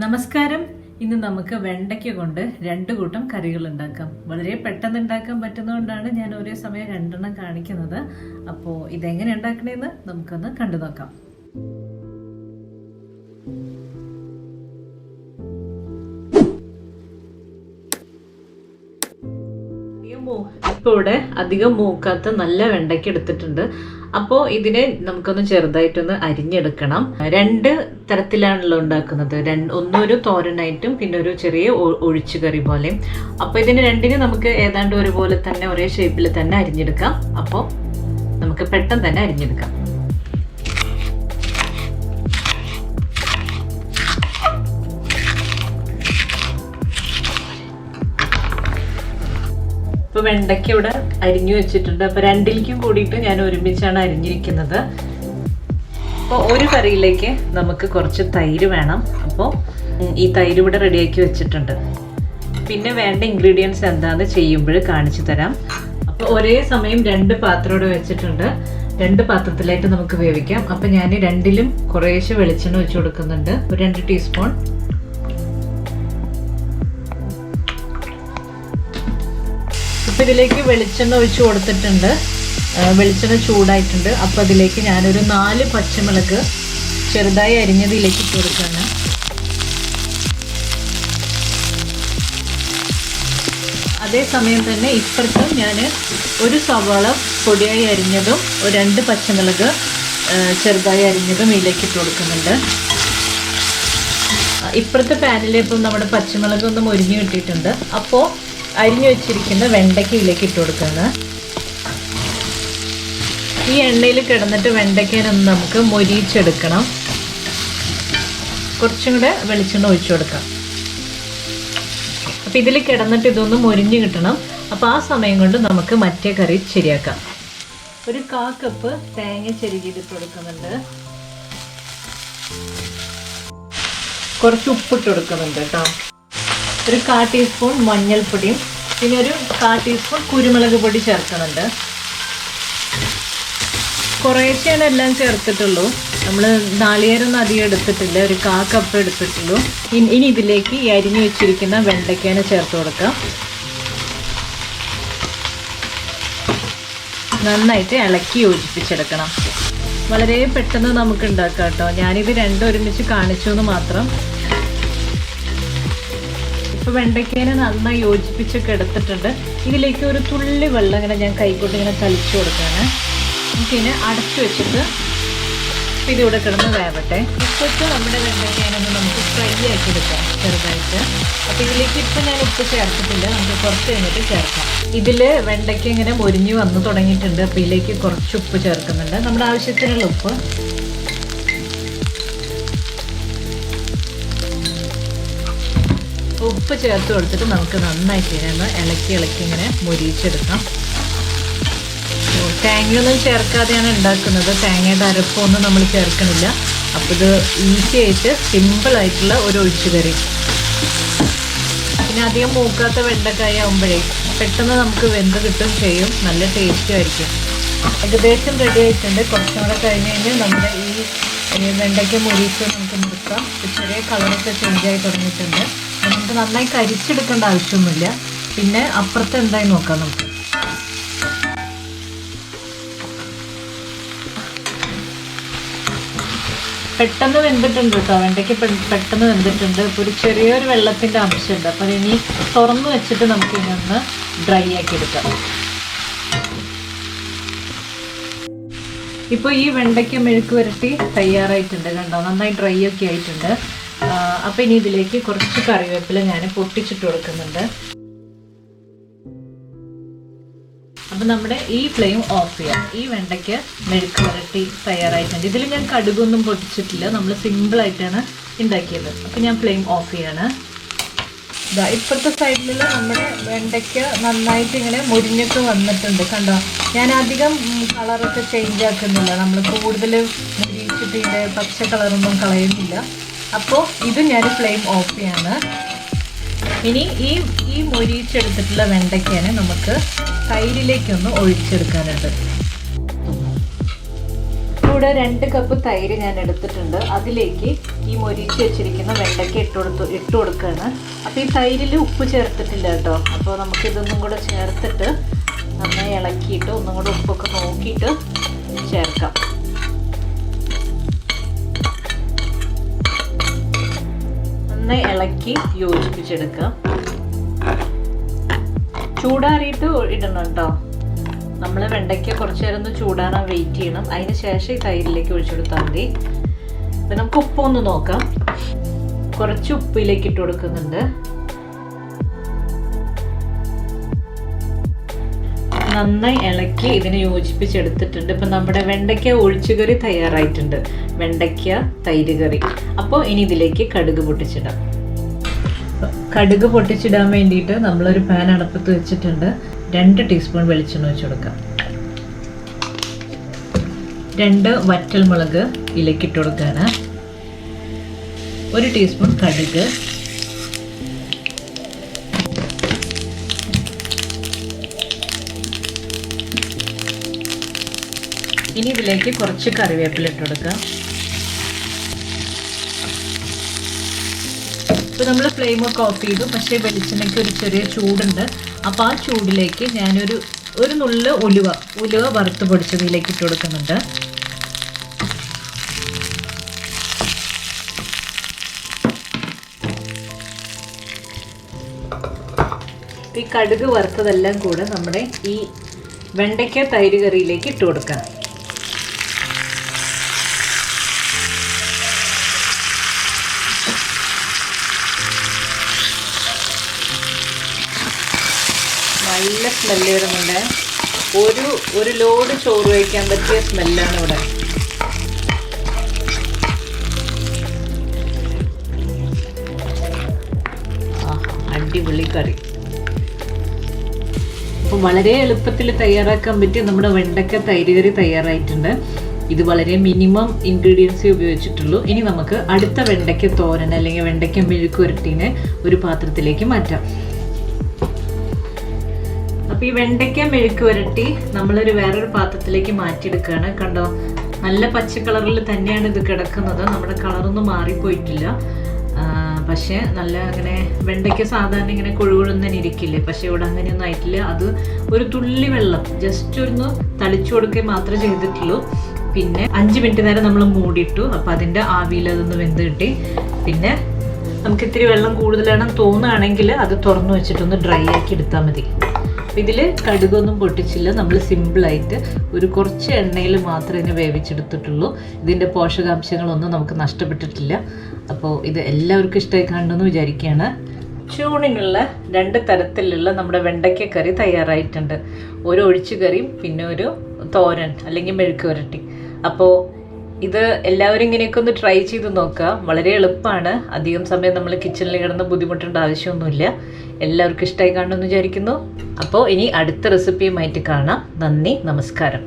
നമസ്കാരം. ഇന്ന് നമുക്ക് വെണ്ടയ്ക്ക കൊണ്ട് 2 കൂട്ടം കറികൾ ഉണ്ടാക്കാം. വളരെ പെട്ടെന്ന് ഉണ്ടാക്കാൻ പറ്റുന്നതുകൊണ്ടാണ് ഞാൻ ഒരേ സമയം 2 എണ്ണം കാണിക്കുന്നത്. അപ്പോൾ ഇതെങ്ങനെ ഉണ്ടാക്കണേന്ന് നമുക്കൊന്ന് കണ്ടു നോക്കാം. ഇപ്പോൾ ഇവിടെ അധികം മൂക്കാത്ത നല്ല വെണ്ടയ്ക്ക എടുത്തിട്ടുണ്ട്. അപ്പോൾ ഇതിനെ നമുക്കൊന്ന് ചെറുതായിട്ടൊന്ന് അരിഞ്ഞെടുക്കണം. 2 തരത്തിലാണല്ലോ ഉണ്ടാക്കുന്നത്. ഒന്നൊരു തോരനായിട്ടും പിന്നെ ഒരു ചെറിയ ഒഴിച്ചു കറി പോലെ. അപ്പോൾ ഇതിന് രണ്ടിനും നമുക്ക് ഏതാണ്ട് ഒരുപോലെ തന്നെ ഒരേ ഷേപ്പിൽ തന്നെ അരിഞ്ഞെടുക്കാം. അപ്പോൾ നമുക്ക് പെട്ടെന്ന് തന്നെ അരിഞ്ഞെടുക്കാം. ഇപ്പോൾ വെണ്ടയ്ക്ക ഇവിടെ അരിഞ്ഞു വെച്ചിട്ടുണ്ട്. അപ്പോൾ 2ലേക്കും കൂടിയിട്ട് ഞാൻ ഒരുമിച്ചാണ് അരിഞ്ഞിരിക്കുന്നത്. അപ്പോൾ ഒരു കറിയിലേക്ക് നമുക്ക് കുറച്ച് തൈര് വേണം. അപ്പോൾ ഈ തൈര് ഇവിടെ റെഡിയാക്കി വെച്ചിട്ടുണ്ട്. പിന്നെ വേണ്ട ഇൻഗ്രീഡിയൻസ് എന്താണെന്ന് ചെയ്യുമ്പോൾ കാണിച്ചു തരാം. അപ്പോൾ ഒരേ സമയം 2 പാത്രം ഇവിടെ വെച്ചിട്ടുണ്ട്. 2 പാത്രത്തിലായിട്ട് നമുക്ക് വേവിക്കാം. അപ്പോൾ ഞാൻ 2ലും കുറേശ്ശെ വെളിച്ചെണ്ണ ഒഴിച്ചു കൊടുക്കുന്നുണ്ട്. ഒരു 2 ടീസ്പൂൺ. അപ്പോൾ ഇതിലേക്ക് വെളിച്ചെണ്ണ ഒഴിച്ചു കൊടുത്തിട്ടുണ്ട്. വെളിച്ചെണ്ണ ചൂടായിട്ടുണ്ട്. അപ്പോൾ അതിലേക്ക് ഞാനൊരു 4 പച്ചമുളക് ചെറുതായി അരിഞ്ഞതിലേക്ക് ഇട്ട് കൊടുക്കുകയാണ്. അതേസമയം തന്നെ ഇപ്പുറത്തും ഞാൻ ഒരു സവാള പൊടിയായി അരിഞ്ഞതും 2 പച്ചമുളക് ചെറുതായി അരിഞ്ഞതും ഇതിലേക്ക് ഇട്ട് കൊടുക്കുന്നുണ്ട്. ഇപ്പുറത്തെ പാനിൽ ഇപ്പം നമ്മുടെ പച്ചമുളക് മൊരിഞ്ഞ് കിട്ടിയിട്ടുണ്ട്. അപ്പോൾ അരിഞ്ഞു വെച്ചിരിക്കുന്ന വെണ്ടയ്ക്കയിലേക്ക് ഇട്ട് കൊടുക്കുകയാണ്. ഈ എണ്ണയിൽ കിടന്നിട്ട് വെണ്ടയ്ക്കനൊന്ന് നമുക്ക് മൊരിച്ചെടുക്കണം. കുറച്ചും കൂടെ വെളിച്ചെണ്ണ ഒഴിച്ചു കൊടുക്കാം. അപ്പം ഇതിൽ കിടന്നിട്ട് ഇതൊന്ന് മൊരിഞ്ഞ് കിട്ടണം. അപ്പോൾ ആ സമയം കൊണ്ട് നമുക്ക് മറ്റേ കറി ശരിയാക്കാം. ഒരു 1/4 കപ്പ് തേങ്ങ ചെരുകിയിട്ട് കൊടുക്കുന്നുണ്ട്. കുറച്ച് ഉപ്പിട്ട് കൊടുക്കുന്നുണ്ട് കേട്ടോ. ഒരു 1/4 ടീസ്പൂൺ മഞ്ഞൾപ്പൊടിയും പിന്നെ ഒരു 1/4 ടീസ്പൂൺ കുരുമുളക് പൊടി ചേർക്കുന്നുണ്ട്. കുറേശ്ശെയാണ് എല്ലാം ചേർത്തിട്ടുള്ളൂ. നമ്മൾ നാളികേരൊന്നും അധികം എടുത്തിട്ടില്ല. ഒരു 1/4 കപ്പ് എടുത്തിട്ടുള്ളൂ. ഇനി ഇതിലേക്ക് ഈ അരിഞ്ഞു വെച്ചിരിക്കുന്ന വെണ്ടയ്ക്കനെ ചേർത്ത് കൊടുക്കാം. നന്നായിട്ട് ഇളക്കി യോജിപ്പിച്ചെടുക്കണം. വളരെ പെട്ടെന്ന് നമുക്ക് ഉണ്ടാക്കാം കേട്ടോ. ഞാനിത് 2 ഒരുമിച്ച് കാണിച്ചു എന്ന് മാത്രം. ഇപ്പോൾ വെണ്ടയ്ക്കേനെ നന്നായി യോജിപ്പിച്ചൊക്കെ എടുത്തിട്ടുണ്ട്. ഇതിലേക്ക് ഒരു തുള്ളി വെള്ളം ഇങ്ങനെ ഞാൻ കൈകൊണ്ട് ഇങ്ങനെ തളിച്ചു കൊടുക്കുകയാണ്. നമുക്കിങ്ങനെ അടച്ചു വെച്ചിട്ട് ഇതിവിടെ കിടന്ന് വേവട്ടെ. ഇപ്പോഴത്തെ നമ്മുടെ വെണ്ടയ്ക്കേനൊന്ന് നമുക്ക് ഫ്രൈ ആക്കി എടുക്കാം ചെറുതായിട്ട്. അപ്പോൾ ഇതിലേക്ക് ഇപ്പം ഞാൻ ഉപ്പ് ചേർത്തിട്ടില്ല. നമുക്ക് കുറച്ച് കഴിഞ്ഞിട്ട് ചേർക്കാം. ഇതിൽ വെണ്ടയ്ക്ക ഇങ്ങനെ മൊരിഞ്ഞ് വന്ന് തുടങ്ങിയിട്ടുണ്ട്. അപ്പോൾ ഇതിലേക്ക് കുറച്ച് ഉപ്പ് ചേർക്കുന്നുണ്ട്. നമ്മുടെ ആവശ്യത്തിനുള്ള ഉപ്പ്. ഉപ്പ് ചേർത്ത് കൊടുത്തിട്ട് നമുക്ക് നന്നായിട്ട് ഇതിനെ ഇളക്കി ഇങ്ങനെ മൊരിച്ചെടുക്കാം. തേങ്ങയൊന്നും ചേർക്കാതെയാണ് ഉണ്ടാക്കുന്നത്. തേങ്ങയുടെ അരപ്പൊന്നും നമ്മൾ ചേർക്കണില്ല. അപ്പോൾ ഇത് ഈസി ആയിട്ട് സിമ്പിളായിട്ടുള്ള ഒരു ഒഴിച്ചുകറി. പിന്നെ അധികം മൂക്കാത്ത വെണ്ടക്കായ ആകുമ്പോഴേ പെട്ടെന്ന് നമുക്ക് വെന്ത് കിട്ടും ചെയ്യും. നല്ല ടേസ്റ്റും ആയിരിക്കും. ഏകദേശം റെഡി ആയിട്ടുണ്ട്. കുറച്ചും കൂടെ കഴിഞ്ഞ് കഴിഞ്ഞാൽ നമ്മുടെ ഈ വെണ്ടയ്ക്ക മൊരിച്ച് നമുക്ക് നിർത്താം. ചെറിയ കളറൊക്കെ ചേഞ്ച് ആയി തുടങ്ങിയിട്ടുണ്ട്. നമുക്ക് നന്നായി കരിച്ചെടുക്കേണ്ട ആവശ്യമൊന്നുമില്ല. പിന്നെ അപ്പുറത്ത് എന്തായി നോക്കാം നമുക്ക്. പെട്ടെന്ന് വെന്തിട്ടുണ്ട് കേട്ടോ. വെണ്ടയ്ക്ക് പെട്ടെന്ന് വെന്തിട്ടുണ്ട്. ഇപ്പോൾ ഒരു ചെറിയൊരു വെള്ളത്തിൻ്റെ അംശമുണ്ട്. അപ്പോൾ ഇനി തുറന്ന് വെച്ചിട്ട് നമുക്ക് ഇതൊന്ന് ഡ്രൈ ആക്കി എടുക്കാം. ഇപ്പോൾ ഈ വെണ്ടയ്ക്ക മെഴുക്ക് പുരട്ടി തയ്യാറായിട്ടുണ്ട് കണ്ടോ. നന്നായി ഡ്രൈ ഒക്കെ ആയിട്ടുണ്ട്. അപ്പോൾ ഇനി ഇതിലേക്ക് കുറച്ച് കറിവേപ്പില ഞാൻ പൊട്ടിച്ചിട്ട് കൊടുക്കുന്നുണ്ട്. അപ്പോൾ നമ്മുടെ ഈ ഫ്ലെയിം ഓഫ് ചെയ്യാം. ഈ വെണ്ടയ്ക്ക് മെഴുക്ക് പുരട്ടി തയ്യാറായിട്ടുണ്ട്. ഇതിൽ ഞാൻ കടുകൊന്നും പൊട്ടിച്ചിട്ടില്ല. നമ്മൾ സിമ്പിളായിട്ടാണ് ഉണ്ടാക്കിയത്. അപ്പോൾ ഞാൻ ഫ്ലെയിം ഓഫ് ചെയ്യാണ്. ഇപ്പോഴത്തെ സൈഡിൽ നമ്മുടെ വെണ്ടയ്ക്ക നന്നായിട്ട് ഇങ്ങനെ മുരിഞ്ഞൊക്കെ വന്നിട്ടുണ്ട് കണ്ടോ. ഞാൻ അധികം കളറൊക്കെ ചേഞ്ച് ആക്കുന്നില്ല. നമ്മൾ കൂടുതൽ മുരിച്ചിട്ട് ഇതിൻ്റെ പച്ച കളറൊന്നും കളയുന്നില്ല. അപ്പോൾ ഇത് ഞാൻ ഫ്ലെയിം ഓഫ് ചെയ്യാണ്. ഇനി ഈ മൊരിച്ചെടുത്തിട്ടുള്ള വെണ്ടയ്ക്കാനെ നമുക്ക് തൈരിലേക്കൊന്ന് ഒഴിച്ചെടുക്കാനുണ്ട്. ഇവിടെ 2 കപ്പ് തൈര് ഞാൻ എടുത്തിട്ടുണ്ട്. അതിലേക്ക് ഈ മൊരിച്ച് വെച്ചിരിക്കുന്ന വെണ്ടയ്ക്ക ഇട്ട് കൊടുക്കുകയാണ്. അപ്പോൾ ഈ തൈരിൽ ഉപ്പ് ചേർത്തിട്ടില്ല കേട്ടോ. അപ്പോൾ നമുക്കിതൊന്നും കൂടെ ചേർത്തിട്ട് നന്നായി ഇളക്കിയിട്ട് ഒന്നും കൂടെ ഉപ്പൊക്കെ നോക്കിയിട്ട് ചേർക്കാം. നന്നായി ഇളക്കി യോജിപ്പിച്ചെടുക്കാം. ചൂടാറിയിട്ട് ഇടണം കേട്ടോ. നമ്മൾ വെണ്ടയ്ക്ക കുറച്ച് നേരം ഒന്ന് ചൂടാറാൻ വെയിറ്റ് ചെയ്യണം. അതിന് ശേഷം ഈ തൈരിലേക്ക് ഒഴിച്ചെടുത്താൽ മതി. അപ്പം നമുക്ക് ഉപ്പൊന്ന് നോക്കാം. കുറച്ച് ഉപ്പിലേക്ക് ഇട്ട് കൊടുക്കുന്നുണ്ട്. നന്നായി ഇളക്കി ഇതിനെ യോജിപ്പിച്ചെടുത്തിട്ടുണ്ട്. ഇപ്പം നമ്മുടെ വെണ്ടയ്ക്ക ഒഴിച്ചുകറി തയ്യാറായിട്ടുണ്ട്. വെണ്ടയ്ക്ക തൈര് കറി. അപ്പോൾ ഇനി ഇതിലേക്ക് കടുക് പൊട്ടിച്ചിടാം. കടുക് പൊട്ടിച്ചിടാൻ വേണ്ടിയിട്ട് നമ്മളൊരു പാൻ അടുപ്പത്ത് വെച്ചിട്ടുണ്ട്. 2 ടീസ്പൂൺ വെളിച്ചെണ്ണ ഒഴിച്ച് കൊടുക്കാം. 2 വറ്റൽമുളക് ഇലക്കിട്ട് കൊടുക്കുകയാണ്. 1 ടീസ്പൂൺ കടുക്, ഇനി ഇതിലേക്ക് കുറച്ച് കറിവേപ്പില ഇട്ട് കൊടുക്കാം. ഇപ്പോൾ നമ്മൾ ഫ്ലെയിമൊക്കെ ഓഫ് ചെയ്തു. പക്ഷേ വെളിച്ചെണ്ണയ്ക്ക് ഒരു ചെറിയ ചൂടുണ്ട്. അപ്പോൾ ആ ചൂടിലേക്ക് ഞാനൊരു നുള്ള് ഉലുവ വറുത്ത് പൊടിച്ചതിലേക്ക് ഇട്ട് കൊടുക്കുന്നുണ്ട്. ഈ കടുക് വറുത്തതെല്ലാം കൂടെ നമ്മുടെ ഈ വെണ്ടയ്ക്ക തൈര് കറിയിലേക്ക് ഇട്ട് കൊടുക്കാം. നല്ല സ്മെല്ല് വരുന്നുണ്ട്. ഒരു ലോഡ് ചോറ് കഴിക്കാൻ പറ്റിയ സ്മെല്ലാണ് ഇവിടെ. അടിപൊളി കറി. അപ്പോൾ വളരെ എളുപ്പത്തിൽ തയ്യാറാക്കാൻ പറ്റിയ നമ്മുടെ വെണ്ടയ്ക്ക തൈര് കറി തയ്യാറായിട്ടുണ്ട്. ഇത് വളരെ മിനിമം ഇൻഗ്രീഡിയൻസേ ഉപയോഗിച്ചിട്ടുള്ളൂ. ഇനി നമുക്ക് അടുത്ത വെണ്ടയ്ക്ക തോരൻ അല്ലെങ്കിൽ വെണ്ടയ്ക്ക മെഴുക്ക് പുരട്ടീനെ ഒരു പാത്രത്തിലേക്ക് മാറ്റാം. അപ്പോൾ ഈ വെണ്ടയ്ക്ക മെഴുക്ക് പുരട്ടി നമ്മളൊരു വേറൊരു പാത്രത്തിലേക്ക് മാറ്റിയെടുക്കുകയാണ്. കണ്ടോ, നല്ല പച്ച കളറിൽ തന്നെയാണ് ഇത് കിടക്കുന്നത്. നമ്മുടെ കളറൊന്നും മാറിപ്പോയിട്ടില്ല. പക്ഷേ നല്ല അങ്ങനെ വെണ്ടയ്ക്ക സാധാരണ ഇങ്ങനെ കൊഴുകൊഴുന്നതിന് ഇരിക്കില്ലേ, പക്ഷേ ഇവിടെ അങ്ങനെയൊന്നും ആയിട്ടില്ല. അത് ഒരു തുള്ളി വെള്ളം ജസ്റ്റ് ഒന്ന് തളിച്ചു കൊടുക്കുകയും മാത്രമേ ചെയ്തിട്ടുള്ളൂ. പിന്നെ 5 മിനിറ്റ് നേരം നമ്മൾ മൂടിയിട്ടു. അപ്പോൾ അതിൻ്റെ ആവിയിൽ അതൊന്ന് വെന്ത് കിട്ടി. പിന്നെ നമുക്ക് ഇത്തിരി വെള്ളം കൂടുതലാണെന്ന് തോന്നുകയാണെങ്കിൽ അത് തുറന്നു വെച്ചിട്ടൊന്ന് ഡ്രൈ ആക്കി എടുത്താൽ മതി. ഇതിൽ കടുകൊന്നും പൊട്ടിച്ചില്ല. നമ്മൾ സിമ്പിളായിട്ട് ഒരു കുറച്ച് എണ്ണയിൽ മാത്രമേ ഇതിനെ വേവിച്ചെടുത്തിട്ടുള്ളൂ. ഇതിൻ്റെ പോഷകാംശങ്ങളൊന്നും നമുക്ക് നഷ്ടപ്പെട്ടിട്ടില്ല. അപ്പോൾ ഇത് എല്ലാവർക്കും ഇഷ്ടമായി കാണുമെന്ന് വിചാരിക്കുകയാണ്. ചൂണിനുള്ള 2 തരത്തിലുള്ള നമ്മുടെ വെണ്ടയ്ക്ക കറി തയ്യാറായിട്ടുണ്ട്. ഒരു ഒഴിച്ചു കറിയും പിന്നെ ഒരു തോരൻ അല്ലെങ്കിൽ മെഴുക്ക് പുരട്ടി. അപ്പോൾ ഇത് എല്ലാവരും ഇങ്ങനെയൊക്കെ ഒന്ന് ട്രൈ ചെയ്ത് നോക്കുക. വളരെ എളുപ്പമാണ്. അധികം സമയം നമ്മൾ കിച്ചണിൽ കിടന്ന് ബുദ്ധിമുട്ടേണ്ട ആവശ്യമൊന്നുമില്ല. എല്ലാവർക്കും ഇഷ്ടമായി കാണുമെന്ന് വിചാരിക്കുന്നു. അപ്പോൾ ഇനി അടുത്ത റെസിപ്പിയുമായിട്ട് കാണാം. നന്ദി, നമസ്കാരം.